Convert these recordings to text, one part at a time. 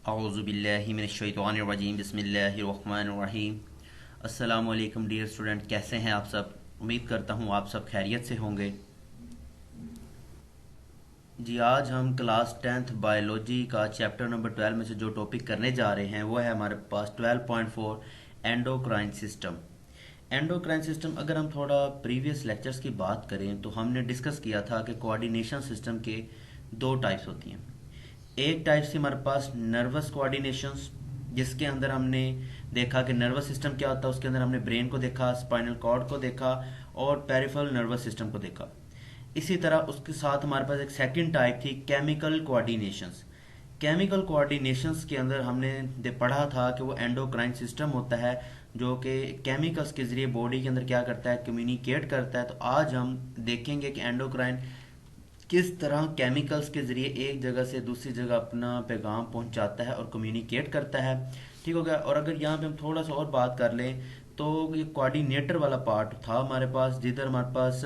औज़ुबिल्लाहिमिनश्शैतानिर्रजीम बिस्मिल्लाहिर्रहमानिर्रहीम। अस्सलामु अलैकुम डियर स्टूडेंट, कैसे हैं आप सब। उम्मीद करता हूँ आप सब खैरियत से होंगे। जी, आज हम क्लास 10th बायोलॉजी का चैप्टर नंबर 12 में से जो टॉपिक करने जा रहे हैं वो है हमारे पास 12.4 एंडोक्राइन सिस्टम। एंडोक्राइन सिस्टम, अगर हम थोड़ा प्रीवियस लेक्चर्स की बात करें तो हमने डिस्कस किया था कि कोऑर्डिनेशन सिस्टम के दो टाइप्स होती हैं। एक टाइप से हमारे पास नर्वस कोऑर्डिनेशंस, जिसके अंदर हमने देखा कि नर्वस सिस्टम क्या होता है। उसके अंदर हमने ब्रेन को देखा, स्पाइनल कॉर्ड को देखा और पेरिफेरल नर्वस सिस्टम को देखा। इसी तरह उसके साथ हमारे पास एक सेकंड टाइप थी केमिकल कोऑर्डिनेशंस। केमिकल कोऑर्डिनेशंस के अंदर हमने पढ़ा था कि वो एंडोक्राइन सिस्टम होता है जो कि केमिकल्स के जरिए बॉडी के अंदर क्या करता है, कम्युनिकेट करता है। तो आज हम देखेंगे कि एंडोक्राइन किस तरह केमिकल्स के जरिए एक जगह से दूसरी जगह अपना पैगाम पहुंचाता है और कम्युनिकेट करता है। ठीक हो गया। और अगर यहाँ पे हम थोड़ा सा और बात कर लें तो ये कोऑर्डिनेटर वाला पार्ट था हमारे पास, जिधर हमारे पास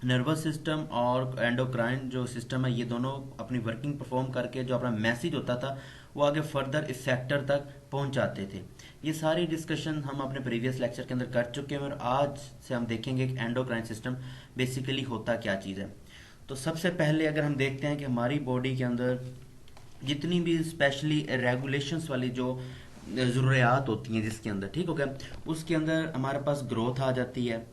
नर्वस सिस्टम और एंडोक्राइन जो सिस्टम है ये दोनों अपनी वर्किंग परफॉर्म करके जो अपना मैसेज होता था वो आगे फर्दर इफेक्टर तक पहुंचाते थे। ये सारी डिस्कशन हम अपने प्रीवियस लेक्चर के अंदर कर चुके हैं और आज से हम देखेंगे कि एंडोक्राइन सिस्टम बेसिकली होता क्या चीज़ है। तो सबसे पहले अगर हम देखते हैं कि हमारी बॉडी के अंदर जितनी भी स्पेशली रेगुलेशंस वाली जो ज़रूरियात होती हैं जिसके अंदर, ठीक हो गया, उसके अंदर हमारे पास ग्रोथ आ जाती है,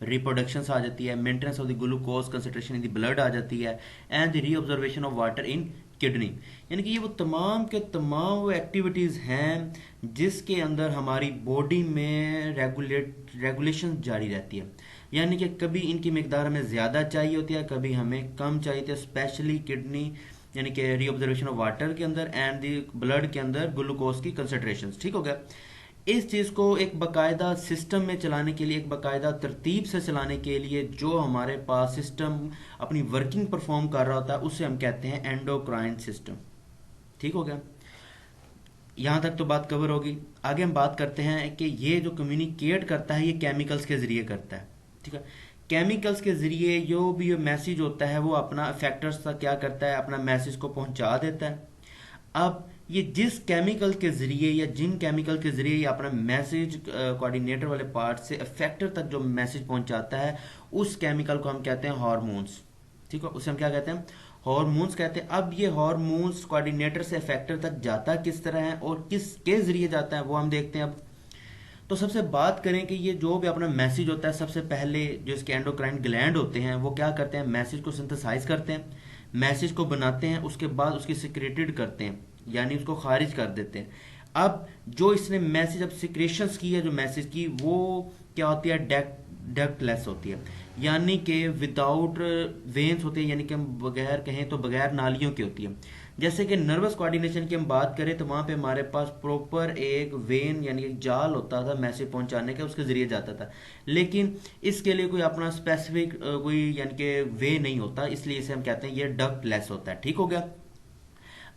रिप्रोडक्शन आ जाती है, maintenance of the glucose concentration in the blood आ जाती है and the reobservation of water in kidney. यानी कि ये वो तमाम के तमाम वो एक्टिविटीज़ हैं जिसके अंदर हमारी बॉडी में रेगुलेशन जारी रहती है। यानी कि कभी इनकी मिकदार हमें ज़्यादा चाहिए होती है, कभी हमें कम चाहिए होती है, स्पेशली किडनी यानी कि रीऑब्जर्वेशन ऑफ वाटर के अंदर एंड द ब्लड के अंदर ग्लूकोज की कंसंट्रेशन। ठीक हो गया। इस चीज़ को एक बाकायदा सिस्टम में चलाने के लिए, एक बाकायदा तरतीब से चलाने के लिए जो हमारे पास सिस्टम अपनी वर्किंग परफॉर्म कर रहा होता है उसे हम कहते हैं एंडोक्राइन सिस्टम। ठीक हो गया। यहाँ तक तो बात कवर होगी। आगे हम बात करते हैं कि ये जो कम्युनिकेट करता है ये केमिकल्स के ज़रिए करता है। ठीक है। केमिकल्स के ज़रिए जो भी मैसेज होता है वो अपना इफेक्टर्स तक क्या करता है, अपना मैसेज को पहुंचा देता है। अब ये जिस केमिकल के जरिए या जिन केमिकल के जरिए ये अपना मैसेज कोऑर्डिनेटर वाले पार्ट से इफेक्टर तक जो मैसेज पहुंचाता है उस केमिकल को हम कहते हैं हार्मोन्स। ठीक है, उसे हम क्या कहते हैं, हार्मोन्स कहते हैं। अब ये हार्मोन्स कोऑर्डिनेटर से इफेक्टर तक जाता किस तरह है और किसके जरिए जाता है वो हम देखते हैं। अब तो सबसे बात करें कि ये जो भी अपना मैसेज होता है, सबसे पहले जो इसके एंडोक्राइन ग्लैंड होते हैं वो क्या करते हैं, मैसेज को सिंथेसाइज करते हैं, मैसेज को बनाते हैं, उसके बाद उसकी सिक्रेटेड करते हैं यानी उसको खारिज कर देते हैं। अब जो इसने मैसेज अब सिक्रेशंस की है जो मैसेज की वो क्या होती है, डक्टलेस होती है, यानी कि विदाउट वेन्स होती है, यानी कि हम बगैर कहें तो बगैर नालियों की होती है। जैसे कि नर्वस कोऑर्डिनेशन की हम बात करें तो वहां पे हमारे पास प्रॉपर एक वेन यानी एक जाल होता था मैसेज पहुंचाने का, उसके जरिए जाता था। लेकिन इसके लिए कोई अपना स्पेसिफिक कोई यानी कि वे नहीं होता, इसलिए इसे हम कहते हैं ये डक्टलेस होता है। ठीक हो गया।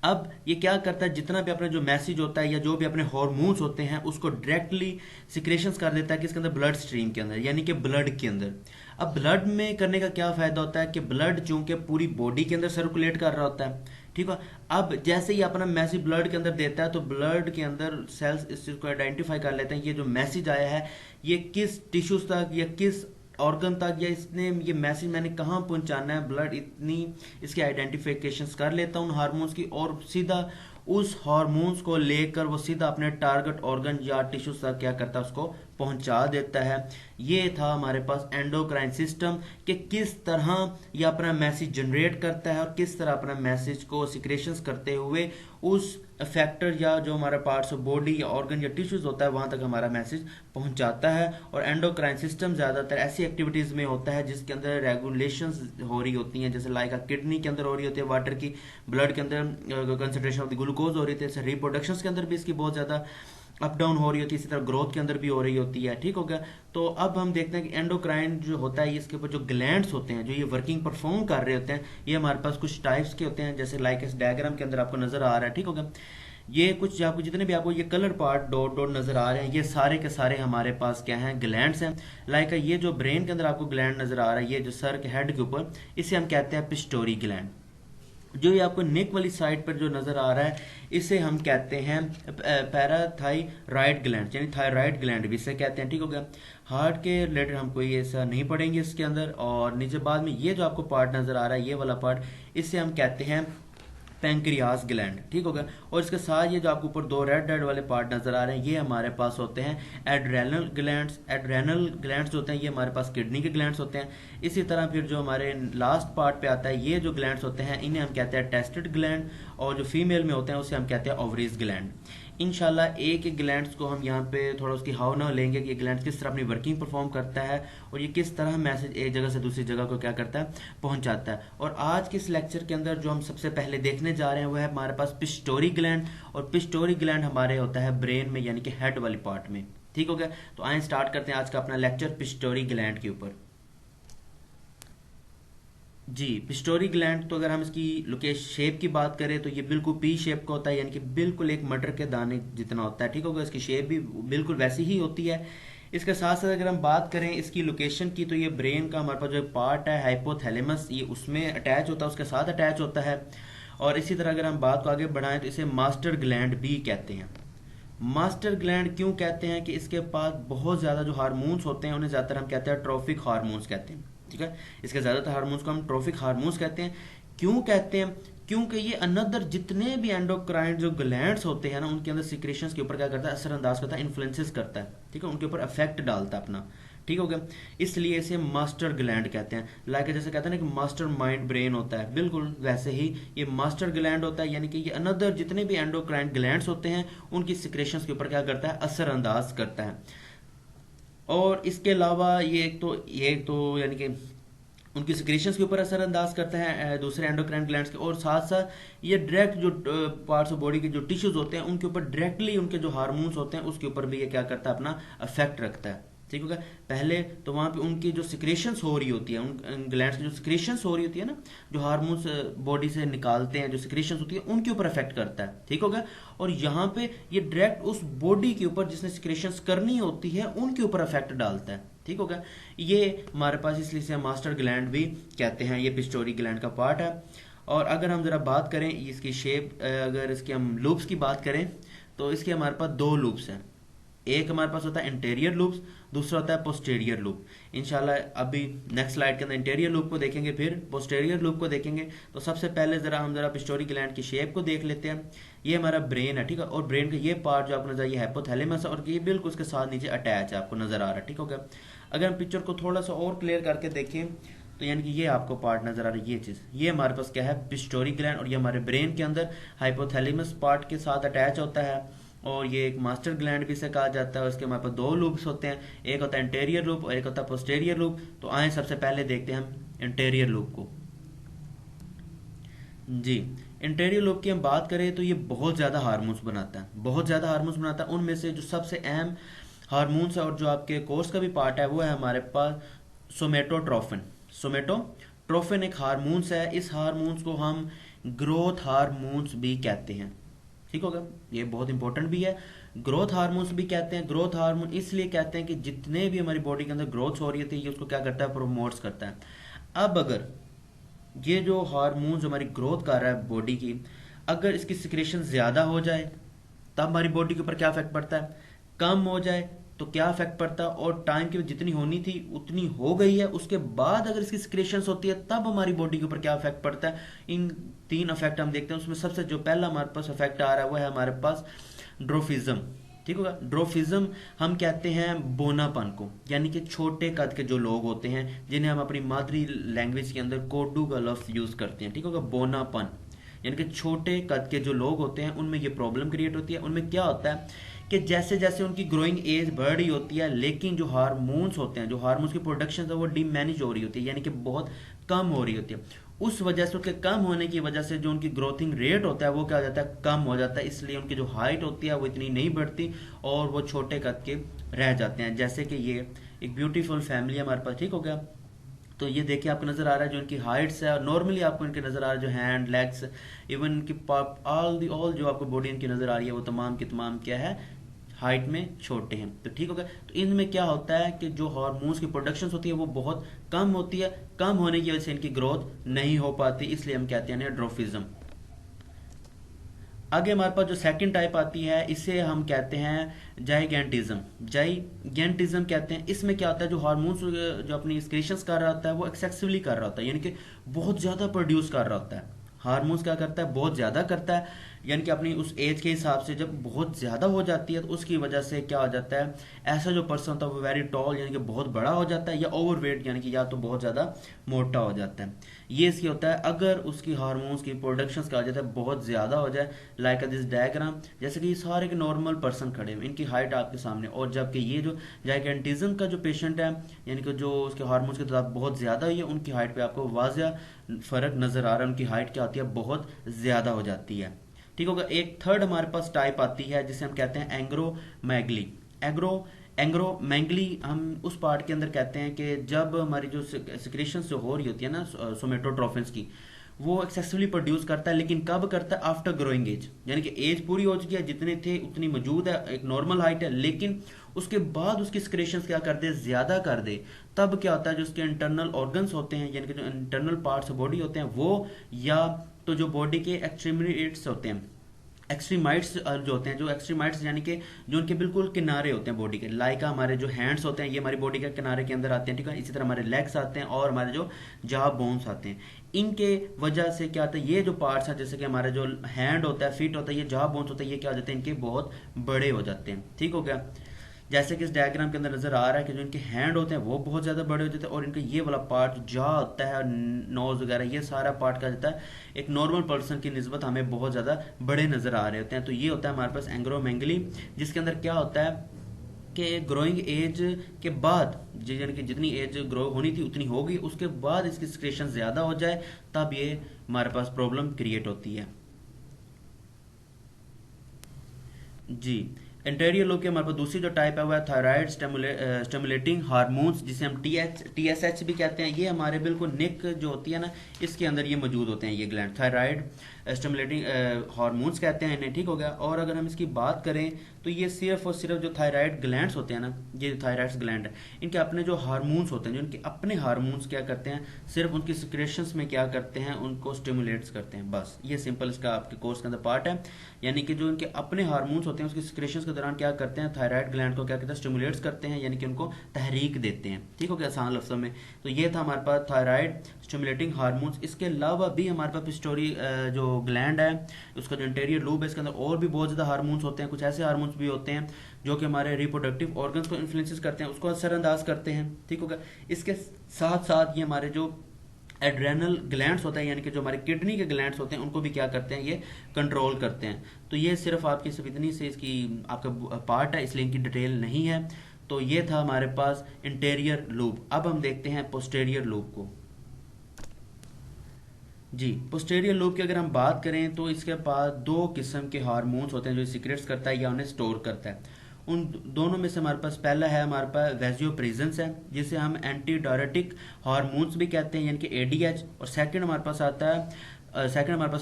अब ये क्या करता है, जितना भी अपना जो मैसेज होता है या जो भी अपने हार्मोन्स होते हैं उसको डायरेक्टली सिक्रेशंस कर देता है किसके अंदर, ब्लड स्ट्रीम के अंदर यानी कि ब्लड के अंदर। अब ब्लड में करने का क्या फायदा होता है कि ब्लड चूंकि पूरी बॉडी के अंदर सर्कुलेट कर रहा होता है, ठीक है। अब जैसे ही अपना मैसेज ब्लड के अंदर देता है तो ब्लड के अंदर सेल्स इस चीज को आइडेंटिफाई कर लेते हैं ये जो मैसेज आया है ये किस टिश्यूज तक या किस ऑर्गन तक या इसने ये मैसेज मैंने कहाँ पहुंचाना है, ब्लड इतनी इसकी आइडेंटिफिकेशंस कर लेता हूँ हार्मोन्स की और सीधा उस हार्मोन्स को लेकर वो सीधा अपने टारगेट ऑर्गन या टिश्यूज तक क्या करता है उसको पहुंचा देता है। ये था हमारे पास एंडोक्राइन सिस्टम कि किस तरह ये अपना मैसेज जनरेट करता है और किस तरह अपना मैसेज को सिक्रेशंस करते हुए उस फैक्टर या जो हमारा पार्ट्स ऑफ बॉडी या ऑर्गन या टिश्यूज होता है वहां तक हमारा मैसेज पहुंचाता है। और एंडोक्राइन सिस्टम ज्यादातर ऐसी एक्टिविटीज में होता है जिसके अंदर रेगुलेशंस हो रही होती हैं, जैसे लाइक किडनी के अंदर हो रही होती है वाटर की, ब्लड के अंदर कंसंट्रेशन ऑफ द ग्लूकोज हो रही होती है, रिप्रोडक्शन के अंदर भी इसकी बहुत ज्यादा अप डाउन हो रही होती है, इसी तरह ग्रोथ के अंदर भी हो रही होती है। ठीक हो गया। तो अब हम देखते हैं कि एंडोक्राइन जो होता है इसके ऊपर जो ग्लैंड्स होते हैं जो ये वर्किंग परफॉर्म कर रहे होते हैं ये हमारे पास कुछ टाइप्स के होते हैं, जैसे लाइक इस डायग्राम के अंदर आपको नजर आ रहा है। ठीक हो गया। ये कुछ आपको जितने भी आपको ये कलर पार्ट डॉट डॉट नजर आ रहे हैं ये सारे के सारे हमारे पास क्या हैं, ग्लैंड्स हैं। लाइक ये जो ब्रेन के अंदर आपको ग्लैंड नजर आ रहा है ये जो सर के हेड के ऊपर, इसे हम कहते हैं पिस्टोरी ग्लैंड। जो ये आपको नेक वाली साइड पर जो नज़र आ रहा है, इसे हम कहते हैं पैराथायराइड ग्लैंड, यानी थायराइड ग्लैंड भी इसे कहते हैं। ठीक हो गया। हार्ट के रिलेटेड हम कोई ऐसा नहीं पढ़ेंगे इसके अंदर। और नीचे बाद में ये जो आपको पार्ट नज़र आ रहा है, ये वाला पार्ट, इसे हम कहते हैं पैंक्रियास ग्लैंड। ठीक हो गया। और इसके साथ ये जो आपको ऊपर दो रेड रेड वाले पार्ट नजर आ रहे हैं, ये हमारे पास होते हैं एड्रेनल ग्लैंड्स। एड्रेनल ग्लैंड्स होते हैं ये हमारे पास किडनी के ग्लैंड्स होते हैं। इसी तरह फिर जो हमारे लास्ट पार्ट पे आता है, ये जो ग्लैंड्स होते हैं इन्हें हम कहते हैं टेस्टेड ग्लैंड, और जो फीमेल में होते हैं उसे हम कहते हैं ओवरीज ग्लैंड। इंशाल्लाह एक एक ग्लैंड्स को हम यहाँ पे थोड़ा उसकी हाव लेंगे कि ये ग्लैंड किस तरह अपनी वर्किंग परफॉर्म करता है और ये किस तरह मैसेज एक जगह से दूसरी जगह को क्या करता है, पहुंचाता है। और आज के इस लेक्चर के अंदर जो हम सबसे पहले देखने जा रहे हैं वो है हमारे पास पिस्टोरी ग्लैंड। और पिस्टोरी ग्लैंड हमारे होता है ब्रेन में, यानी कि हेड वाली पार्ट में। ठीक हो गया। तो आए स्टार्ट करते हैं आज का अपना लेक्चर पिस्टोरी ग्लैंड के ऊपर। जी, पिस्टोरी ग्लैंड, तो अगर हम इसकी लोकेशन शेप की बात करें तो ये बिल्कुल पी शेप का होता है, यानी कि बिल्कुल एक मटर के दाने जितना होता है। ठीक होगा। इसकी शेप भी बिल्कुल वैसी ही होती है। इसके साथ साथ अगर हम बात करें इसकी लोकेशन की, तो ये ब्रेन का हमारे पास जो पार्ट है हाइपोथैलेमस, ये उसमें अटैच होता है, उसके साथ अटैच होता है। और इसी तरह अगर हम बात को आगे बढ़ाएं तो इसे मास्टर ग्लैंड भी कहते हैं। मास्टर ग्लैंड क्यों कहते हैं कि इसके पास बहुत ज़्यादा जो हार्मोन्स होते हैं उन्हें ज़्यादातर हम कहते हैं ट्रॉफिक हार्मोन्स कहते हैं। ठीक है। इसके ज़्यादातर हार्मोन्स को हम ट्रॉफिक हार्मोन्स कहते हैं। क्यों कहते हैं? क्योंकि ये अनदर जितने भी एंडोक्राइन जो ग्लैंड्स होते हैं ना, उनके अंदर सिक्रेशंस के ऊपर क्या करता है, असरअंदाज करता है, इन्फ्लुएंसेस करता है। ठीक है। उनके ऊपर इफेक्ट डालता है अपना। ठीक हो गया। इसलिए इसे मास्टर ग्लैंड कहते हैं। लाइक जैसे कहते हैं ना कि मास्टर माइंड ब्रेन होता है, बिल्कुल वैसे ही ये मास्टर ग्लैंड होता है, यानी कि ये अनदर जितने भी एंडोक्राइन ग्लैंड्स होते हैं उनकी सिक्रेशंस के ऊपर क्या करता है, असरअंदाज करता है। और इसके अलावा ये एक तो यानी कि उनकी सिक्रेशंस के ऊपर असरअंदाज करता है दूसरे एंडोक्राइन ग्लैंड्स के, और साथ साथ ये डायरेक्ट जो पार्ट्स ऑफ बॉडी के जो टिश्यूज होते हैं उनके ऊपर डायरेक्टली उनके जो हार्मोन्स होते हैं उसके ऊपर भी ये क्या करता है, अपना अफेक्ट रखता है। ठीक होगा। पहले तो वहां पे उनकी जो सिक्रेशंस हो रही होती है, उन ग्लैंड्स की जो सिक्रेशंस हो रही होती है ना, जो हार्मोन्स बॉडी से निकालते हैं, जो सिक्रेशंस होती है उनके ऊपर इफेक्ट करता है। ठीक होगा। और यहाँ पे ये डायरेक्ट उस बॉडी के ऊपर जिसने सिक्रेशंस करनी होती है उनके ऊपर इफेक्ट डालता है। ठीक होगा। ये हमारे पास इसलिए से मास्टर ग्लैंड भी कहते हैं। ये पिस्टोरी ग्लैंड का पार्ट है। और अगर हम जरा बात करें इसकी शेप, अगर इसके हम लूप्स की बात करें तो इसके हमारे पास दो लूप्स हैं। एक हमारे पास होता है इंटीरियर लूप्स, दूसरा होता है पोस्टेरियर लूप। इंशाल्लाह अभी नेक्स्ट स्लाइड के अंदर इंटीरियर लूप को देखेंगे, फिर पोस्टेरियर लूप को देखेंगे। तो सबसे पहले हम जरा पिस्टोरी ग्लैंड की शेप को देख लेते हैं। ये हमारा ब्रेन है। ठीक है। और ब्रेन का ये पार्ट जो आपको नजर, ये हाइपोथैलेमस है और ये बिल्कुल उसके साथ नीचे अटैच है, आपको नजर आ रहा है। ठीक हो गया। अगर हम पिक्चर को थोड़ा सा और क्लियर करके देखें तो यानी कि ये आपको पार्ट नजर आ रही है, ये चीज, ये हमारे पास क्या है, पिस्टोरी ग्लैंड, और ये हमारे ब्रेन के अंदर हाइपोथैलेमस पार्ट के साथ अटैच होता है। और ये एक मास्टर ग्लैंड भी से कहा जाता है। उसके हमारे पास दो लूप्स होते हैं, एक होता है इंटीरियर लूप और एक होता है पोस्टेरियर लूप। तो आए सबसे पहले देखते हैं हम इंटीरियर लूप को। जी, इंटीरियर लूप की हम बात करें तो ये बहुत ज्यादा हार्मोन्स बनाता है, बहुत ज्यादा हार्मोन्स बनाता है। उनमें से जो सबसे अहम हार्मोन्स है और जो आपके कोर्स का भी पार्ट है वो है हमारे पास सोमेटोट्रोफिन। सोमेटोट्रोफिन एक हार्मोन्स है। इस हार्मोन्स को हम ग्रोथ हार्मोन्स भी कहते हैं। ठीक होगा। ये बहुत इंपॉर्टेंट भी है। ग्रोथ हार्मोन्स भी कहते हैं। ग्रोथ हार्मोन इसलिए कहते हैं कि जितने भी हमारी बॉडी के अंदर ग्रोथ हो रही है ये उसको क्या करता है, प्रमोट्स करता है। अब अगर ये जो हार्मोन्स हमारी ग्रोथ कर रहा है बॉडी की, अगर इसकी सिक्रेशन ज्यादा हो जाए तब हमारी बॉडी के ऊपर क्या इफेक्ट पड़ता है, कम हो जाए तो क्या इफेक्ट पड़ता है, और टाइम की जितनी होनी थी उतनी हो गई है उसके बाद अगर इसकी सिक्रेशंस होती है तब हमारी बॉडी के ऊपर क्या इफेक्ट पड़ता है। इन तीन इफेक्ट हम देखते हैं। उसमें सबसे जो पहला हमारे पास इफेक्ट आ रहा है वो है हमारे पास ड्रोफिज्म। ठीक होगा। ड्रोफिज्म हम कहते हैं बोनापन को, यानी कि छोटे कद के जो लोग होते हैं जिन्हें हम अपनी मादरी लैंग्वेज के अंदर कोडू का लफ्ज यूज करते हैं। ठीक होगा। बोनापन यानी कि छोटे कद के जो लोग होते हैं उनमें ये प्रॉब्लम क्रिएट होती है। उनमें क्या होता है कि जैसे जैसे उनकी ग्रोइंग एज बढ़ रही होती है लेकिन जो हार्मोन्स होते हैं, जो हार्मोन्स की प्रोडक्शन है वो डिमैनेज हो रही होती है, यानी कि बहुत कम हो रही होती है। उस वजह से उनके कम होने की वजह से जो उनकी ग्रोथिंग रेट होता है वो क्या हो जाता है, कम हो जाता है। इसलिए उनकी जो हाइट होती है वो इतनी नहीं बढ़ती और वो छोटे कद के रह जाते हैं। जैसे कि ये एक ब्यूटीफुल फैमिली है हमारे पास। ठीक हो गया। तो ये देखिए आपको नजर आ रहा है जो इनकी हाइट्स है, नॉर्मली आपको इनके नजर आ रहा है जो हैंड, लेग्स, इवन इनकी ऑल जो आपको बॉडी इनकी नजर आ रही है वो तमाम की तमाम क्या है, हाइट में छोटे हैं। तो ठीक हो गया। तो इनमें क्या होता है कि जो हार्मोन्स की प्रोडक्शन होती है वो बहुत कम होती है, कम होने की वजह से इनकी ग्रोथ नहीं हो पाती, इसलिए हम कहते हैं ड्रोफिज्म। आगे हमारे पास जो सेकंड टाइप आती है इसे हम कहते हैं जाइगेंटिज्म। जाइगेंटिज्म कहते हैं। इसमें क्या होता है, जो हार्मोन्स जो अपनी एक्सक्रीशंस कर रहा होता है वो एक्सेसिवली कर रहा होता है, यानी कि बहुत ज्यादा प्रोड्यूस कर रहा होता है। हार्मोन्स क्या करता है, बहुत ज्यादा करता है, यानी कि अपनी उस एज के हिसाब से जब बहुत ज्यादा हो जाती है तो उसकी वजह से क्या हो जाता है, ऐसा जो पर्सन होता है वो वेरी टॉल यानी कि बहुत बड़ा हो जाता है, या ओवरवेट यानी कि या तो बहुत ज्यादा मोटा हो जाता है। ये इसकी होता है अगर उसकी हार्मोन्स की प्रोडक्शन क्या हो जाता है बहुत ज्यादा हो जाए, लाइक दिस डायग्राम, जैसे कि ये सारे के नॉर्मल पर्सन खड़े हैं, इनकी हाइट आपके सामने, और जबकि ये जो जाइगेंटिज्म का जो पेशेंट है यानी कि जो उसके हार्मोन्स की तादाद बहुत ज्यादा हुई है, उनकी हाइट पे आपको वाज़िया फर्क नजर आ रहा है, उनकी हाइट क्या होती है बहुत ज्यादा हो जाती है। ठीक होगा। एक थर्ड हमारे पास टाइप आती है जिसे हम कहते हैं एंग्रोमैगली। एंग्रोमैगली हम उस पार्ट के अंदर कहते हैं कि जब हमारी जो सिक्रेशन जो हो रही होती है ना सोमेटोट्रोफिन्स की, वो एक्सेसिवली प्रोड्यूस करता है, लेकिन कब करता है, आफ्टर ग्रोइंग एज, यानी कि एज पूरी हो चुकी है, जितने थे उतनी मौजूद है, एक नॉर्मल हाइट है, लेकिन उसके बाद उसकी सिक्रेशंस क्या कर दे, ज्यादा कर दे, तब क्या होता है जो उसके इंटरनल ऑर्गन्स होते हैं यानी कि जो इंटरनल पार्ट्स बॉडी होते हैं वो, या तो जो बॉडी के एक्सट्रीमिटीज होते हैं, एक्सट्रीमाइट्स जो होते हैं, जो एक्सट्रीमाइट्स यानी कि जो उनके बिल्कुल किनारे होते हैं बॉडी के, लाइक हमारे जो हैंड्स होते हैं ये हमारी बॉडी के किनारे के अंदर आते हैं, ठीक है। इसी तरह हमारे लेग्स आते हैं और हमारे जो जॉ बोन्स आते हैं, इनके वजह से क्या होता है, ये जो पार्ट्स हैं जैसे कि हमारा जो हैंड होता है, फीट होता है, ये जॉ बोन्स होता है, ये क्या हो जाते हैं, इनके बहुत बड़े हो जाते हैं। ठीक हो गया। जैसे कि इस डायग्राम के अंदर नजर आ रहा है कि जो इनके हैंड होते हैं वो बहुत ज्यादा बड़े हो जाते हैं, और इनका ये वाला पार्ट जॉ होता है, नोज वगैरह, ये सारा पार्ट क्या जाता है एक नॉर्मल पर्सन की निस्बत हमें बहुत ज्यादा बड़े नजर आ रहे होते हैं। तो ये होता है हमारे पास एंग्रोमेंगली, जिसके अंदर क्या होता है कि ग्रोइंग एज के बाद, यानी कि जितनी एज ग्रो होनी थी उतनी होगी, उसके बाद इसकी सिक्रेशन ज्यादा हो जाए, तब ये हमारे पास प्रॉब्लम क्रिएट होती है। जी। इंटीरियर लोब की हमारे पास दूसरी जो टाइप है वो है थायराइड स्टिमुलेटिंग हार्मोन्स, जिसे हम टीएसएच भी कहते हैं। ये हमारे बिल्कुल नेक जो होती है ना, इसके अंदर ये मौजूद होते हैं, ये ग्लैंड थायराइड स्टिमुलेटिंग हार्मोन्स कहते हैं इन्हें। ठीक हो गया। और अगर हम इसकी बात करें तो ये सिर्फ और सिर्फ जो थायराइड ग्लैंड्स होते हैं ना, ये थायराइड ग्लैंड है, इनके अपने जो हार्मोन्स होते हैं, जो इनके अपने हार्मोन्स क्या करते हैं, सिर्फ उनकी सिक्रेशंस में क्या करते हैं, उनको स्टिमुलेट्स करते हैं, बस। ये सिंपल इसका आपके कोर्स के अंदर पार्ट है, यानी कि जो इनके अपने हार्मोन्स होते हैं उसकी सिक्रेशंस के दौरान क्या करते हैं, थायराइड ग्लैंड को क्या करते हैं, स्टिमुलेट्स करते हैं, यानी कि उनको तहरीक देते हैं। ठीक हो गया आसान लफ्जों में। तो ये था हमारे पास थायराइड स्टिमुलेटिंग हार्मोन्स। इसके अलावा भी हमारे पास पिट्यूटरी जो ग्लैंड है, उसका जो इंटीरियर लूब है, इसके अंदर और भी बहुत ज्यादा हार्मोन्स होते हैं। कुछ ऐसे हार्मोन्स भी होते हैं जो कि हमारे रिप्रोडक्टिव ऑर्गन्स को इन्फ्लुएंसेस करते हैं, उसको असरअंदाज करते हैं। ठीक होगा। इसके साथ साथ ये हमारे जो एड्रेनल ग्लैंड्स होते हैं, यानी कि जो हमारे किडनी के ग्लैंड्स होते हैं, उनको भी क्या करते हैं, ये कंट्रोल करते हैं। तो ये सिर्फ आपकी सिर्फ इतनी से इसकी आपका पार्ट है, इसलिए इनकी डिटेल नहीं है। तो ये था हमारे पास इंटीरियर लूब। अब हम देखते हैं पोस्टेरियर लूब को। जी। पोस्टेरियर लूब की अगर हम बात करें तो इसके पास दो किस्म के हार्मोन्स होते हैं जो सीक्रेट्स करता है या उन्हें स्टोर करता है। उन दोनों में से हमारे पास पहला है, हमारे पास वैजियोप्रेजेंस है, जिसे हम एंटी डायरेटिक हार्मोन्स भी कहते हैं, यानी कि एडीएच। और सेकंड हमारे पास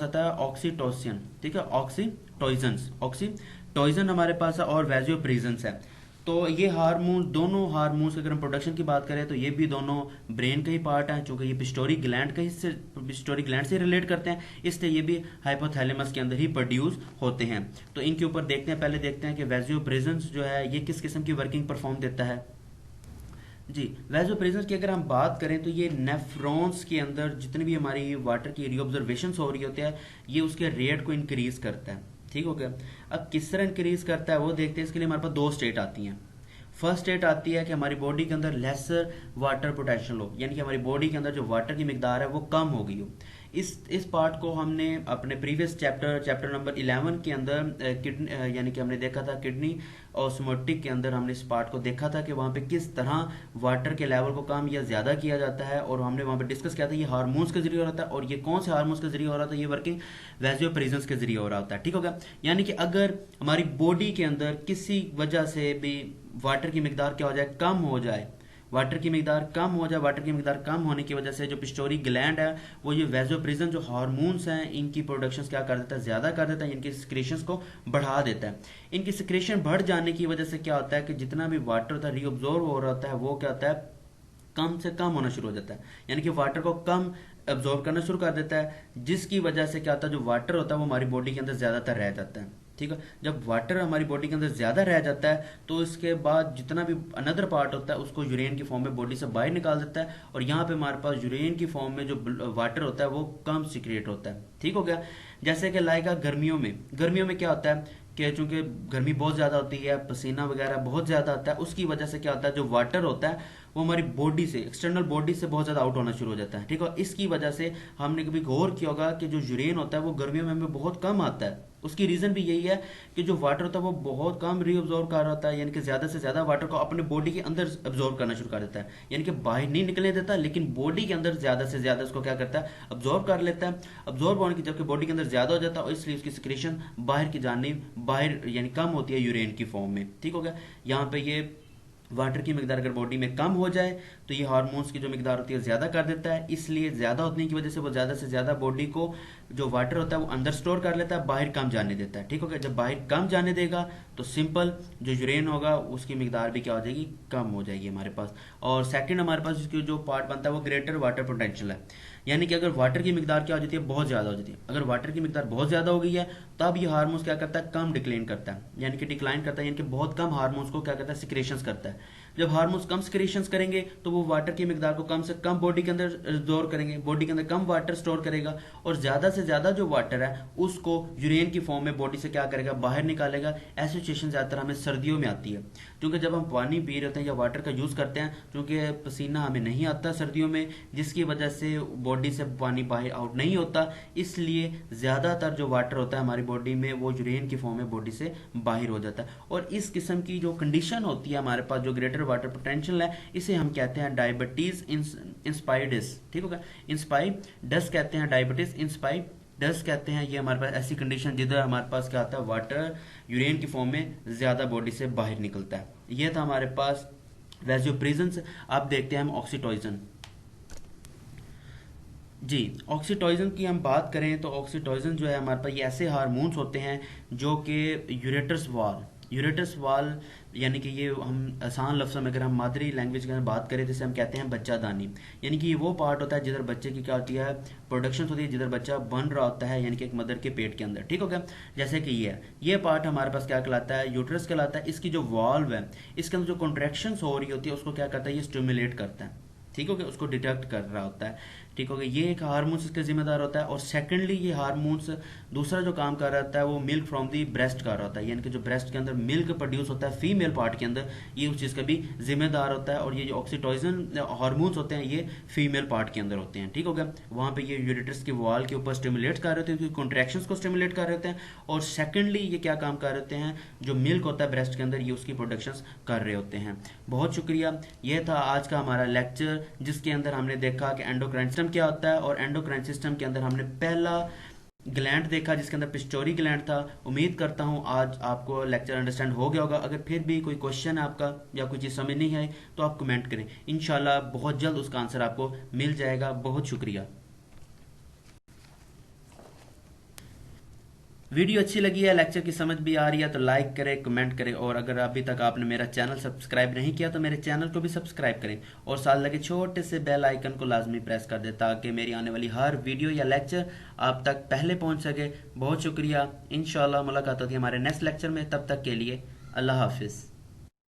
आता है ऑक्सीटोसिन। ठीक है, ऑक्सीटोसिन हमारे पास है, और वैजियोप्रेजेंस है। तो ये हार्मोन, दोनों हार्मोन्स की अगर हम प्रोडक्शन की बात करें तो ये भी दोनों ब्रेन का ही पार्ट है, चूंकि ये पिट्यूटरी ग्लैंड से रिलेट करते हैं, इसलिए ये भी हाइपोथैलेमस के अंदर ही प्रोड्यूस होते हैं। तो इनके ऊपर देखते हैं, पहले देखते हैं कि वैजियोप्रेजेंस जो है ये किस किस्म की वर्किंग परफॉर्म देता है। जी। वैजियोप्रेजेंस की अगर हम बात करें तो ये नेफ्रॉन्स के अंदर जितनी भी हमारी वाटर की रीऑब्जर्वेशन हो रही होती है, ये उसके रेट को इंक्रीज करता है। ठीक हो गया। अब किस तरह इंक्रीज करता है वो देखते हैं। इसके लिए हमारे पास दो स्टेट आती हैं। फर्स्ट स्टेट आती है कि हमारी बॉडी के अंदर लेसर वाटर पोटेंशियल हो, यानी कि हमारी बॉडी के अंदर जो वाटर की मिकदार है वो कम हो गई हो। इस पार्ट को हमने अपने प्रीवियस चैप्टर नंबर 11 के अंदर किडनी, यानी कि हमने देखा था किडनी ऑस्मोटिक के अंदर हमने इस पार्ट को देखा था कि वहां पे किस तरह वाटर के लेवल को कम या ज्यादा किया जाता है, और हमने वहां पे डिस्कस किया था ये हार्मोन्स के जरिए हो रहा था, और ये कौन से हार्मोन्स के जरिए हो रहा था, ये वर्किंग वैजियोप्रेजेंस के जरिए हो रहा होता है। ठीक होगा। यानी कि अगर हमारी बॉडी के अंदर किसी वजह से भी वाटर की मिकदार क्या हो जाए, कम हो जाए, वाटर की मिकदार कम हो जाए, वाटर की मिकदार कम होने की वजह से जो पिट्यूटरी ग्लैंड है वो ये वेसोप्रेसिन जो हार्मोन्स हैं इनकी प्रोडक्शन क्या कर देता है, ज़्यादा कर देता है, इनकी सिक्रेशंस को बढ़ा देता है। इनकी सिक्रेशन बढ़ जाने की वजह से क्या होता है कि जितना भी वाटर होता है रीअब्जॉर्ब हो रहा होता है वो क्या होता है, कम से कम होना शुरू हो जाता है, यानी कि वाटर को कम एब्जॉर्ब करना शुरू कर देता है, जिसकी वजह से क्या होता है जो वाटर होता है वो हमारी बॉडी के अंदर ज़्यादातर रह जाता है। ठीक है, जब वाटर हमारी बॉडी के अंदर ज़्यादा रह जाता है तो इसके बाद जितना भी अनदर पार्ट होता है उसको यूरेन की फॉर्म में बॉडी से बाहर निकाल देता है, और यहाँ पे हमारे पास यूरेन की फॉर्म में जो वाटर होता है वो कम सिक्रेट होता है। ठीक हो गया। जैसे कि लाइक गर्मियों में क्या होता है कि चूंकि गर्मी बहुत ज़्यादा होती है, पसीना वगैरह बहुत ज़्यादा आता है, उसकी वजह से क्या होता है जो वाटर होता है वो हमारी बॉडी से, एक्सटर्नल बॉडी से बहुत ज़्यादा आउट होना शुरू हो जाता है। ठीक है, इसकी वजह से हमने कभी गौर किया होगा कि जो यूरेन होता है वो गर्मियों में हमें बहुत कम आता है। उसकी रीज़न भी यही है कि जो वाटर होता है वो बहुत कम रीअब्जॉर्ब कर रहा होता है, यानी कि ज़्यादा से ज़्यादा वाटर को अपने बॉडी के अंदर अब्जॉर्ब करना शुरू कर देता है, यानी कि बाहर नहीं निकलने देता, लेकिन बॉडी के अंदर ज़्यादा से ज़्यादा उसको क्या करता है, अब्जॉर्ब कर लेता है। अब्जॉर्ब होने की जबकि बॉडी के अंदर ज़्यादा हो जाता है और इसलिए उसकी सिक्रेशन बाहर की जानिब बाहर यानी कम होती है यूरेन की फॉर्म में। ठीक हो गया। यहाँ पे ये वाटर की मिकदार अगर बॉडी में कम हो जाए तो ये हार्मोन्स की जो मिकदार होती है ज़्यादा कर देता है, इसलिए ज़्यादा होने की वजह से वो ज़्यादा से ज़्यादा बॉडी को जो वाटर होता है वो अंदर स्टोर कर लेता है, बाहर कम जाने देता है। ठीक हो गया। जब बाहर कम जाने देगा तो सिंपल जो यूरेन होगा उसकी मिकदार भी क्या हो जाएगी, कम हो जाएगी हमारे पास। और सेकंड हमारे पास इसकी जो पार्ट बनता है वो ग्रेटर वाटर पोटेंशियल है, यानी कि अगर वाटर की मिकदार क्या हो जाती है, बहुत ज़्यादा हो जाती है। अगर वाटर की मिकदार बहुत ज़्यादा हो गई है तब ये हार्मोन्स क्या करता है, कम डिक्लाइन करता है, यानी कि डिक्लाइन करता है, यानी कि बहुत कम हार्मोन्स को क्या करता है, सिक्रेशंस करता है। जब हार्मोन्स कम सिक्रेशंस करेंगे तो वो वाटर की मिकदार को कम से कम बॉडी के अंदर स्टोर करेंगे, बॉडी के अंदर कम वाटर स्टोर करेगा, और ज़्यादा से ज़्यादा जो वाटर है उसको यूरेन की फॉर्म में बॉडी से क्या करेगा, बाहर निकालेगा। ऐसी सिचुएशन ज़्यादातर हमें सर्दियों में आती है, क्योंकि जब हम पानी पी रहे होते हैं या वाटर का यूज़ करते हैं, क्योंकि पसीना हमें नहीं आता सर्दियों में, जिसकी वजह से बॉडी से पानी बाहर आउट नहीं होता, इसलिए ज़्यादातर जो वाटर होता है हमारी बॉडी में वो यूरेन की फॉर्म में बॉडी से बाहर हो जाता है। और इस किस्म की जो कंडीशन होती है हमारे पास, जो ग्रेटर वाटर पोटेंशियल है, इसे हम कहते हैं डायबिटीज इंस्पाइडिस। ठीक होगा, इंस्पाइडस कहते हैं, डायबिटीज इंस्पाइडस कहते हैं। ये हमारे पास ऐसी कंडीशन जिधर हमारे पास क्या होता है, वाटर यूरेन की फॉर्म में ज्यादा बॉडी से बाहर निकलता है। ये था हमारे पास वैसोप्रेसिन। अब देखते हैं हम ऑक्सीटोसिन। जी, ऑक्सीटोसिन की हम बात करें तो ऑक्सीटोसिन जो है हमारे पास ये ऐसे हार्मोन्स होते हैं जो कि यूरेटस वाल यानी कि ये हम आसान लफ्ज़ों में अगर हम मादरी लैंग्वेज के अंदर बात करें तो इसे हम कहते हैं बच्चादानी, यानी कि ये वो पार्ट होता है जिधर बच्चे की क्या होती है, प्रोडक्शन होती है, जिधर बच्चा बन रहा होता है, यानी कि एक मदर के पेट के अंदर। ठीक हो गया। जैसे कि ये पार्ट हमारे पास क्या कहलाता है, यूट्रस कहलाता है। इसकी जो वाल्व है इसके अंदर जो कॉन्ट्रैक्शंस हो रही होती है उसको क्या करता है, ये स्टिमुलेट करता है। ठीक हो गया, उसको डिटेक्ट कर रहा होता है। ठीक हो गया, ये एक हार्मोन्स इसका जिम्मेदार होता है। और सेकेंडली ये हार्मोन्स दूसरा जो काम कर रहा होता है वो मिल्क फ्रॉम दी ब्रेस्ट कर रहा होता है, यानी कि जो ब्रेस्ट के अंदर मिल्क प्रोड्यूस होता है फीमेल पार्ट के अंदर, ये उस चीज़ का भी जिम्मेदार होता है। और ये जो ऑक्सीटोसिन हार्मोन्स होते हैं ये फीमेल पार्ट के अंदर होते हैं। ठीक हो गया, वहाँ पे ये यूरेटस के वॉल के ऊपर स्टिमुलेट कर रहे होते हैं, कॉन्ट्रैक्शंस को स्टिमुलेट कर रहे होते हैं। और सेकेंडली ये क्या काम कर रहे होते हैं, जो मिल्क होता है ब्रेस्ट के अंदर ये उसकी प्रोडक्शन कर रहे होते हैं। बहुत शुक्रिया, ये था आज का हमारा लेक्चर जिसके अंदर हमने देखा कि एंडोक्राइन सिस्टम क्या होता है, और एंडोक्राइन सिस्टम के अंदर हमने पहला ग्लैंड देखा जिसके अंदर पिट्यूटरी ग्लैंड था। उम्मीद करता हूँ आज आपको लेक्चर अंडरस्टैंड हो गया होगा। अगर फिर भी कोई क्वेश्चन है आपका या कोई चीज़ समझ नहीं है तो आप कमेंट करें, इंशाल्लाह बहुत जल्द उसका आंसर आपको मिल जाएगा। बहुत शुक्रिया। वीडियो अच्छी लगी है, लेक्चर की समझ भी आ रही है तो लाइक करें, कमेंट करें, और अगर अभी तक आपने मेरा चैनल सब्सक्राइब नहीं किया तो मेरे चैनल को भी सब्सक्राइब करें और साथ लगे छोटे से बेल आइकन को लाजमी प्रेस कर दें ताकि मेरी आने वाली हर वीडियो या लेक्चर आप तक पहले पहुंच सके। बहुत शुक्रिया। इंशाल्लाह मुलाकात होती है हमारे नेक्स्ट लेक्चर में, तब तक के लिए अल्लाह हाफिज़।